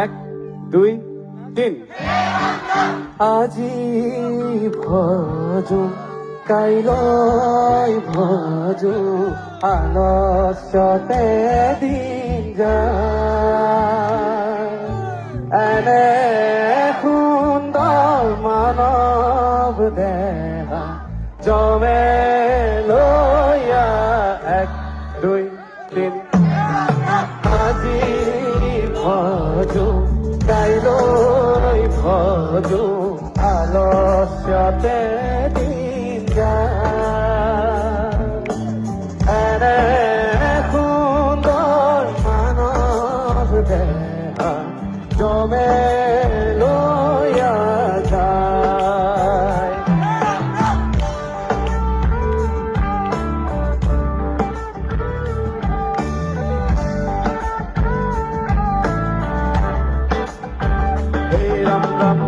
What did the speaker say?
এক দুই তিন। আজি ভজো কাইলৈ ভজো আলস্যতে দিন যায়। এনে সুন্দৰ মানৱ দেহা জমে লৈয়া এক দুই তিন। আজি ভজো কাইলৈ ভজো আলস্যতে দিন যায়। এনে সুন্দৰ মানৱ দেহা জমে লৈয়া যায়। হে ৰাম ৰাম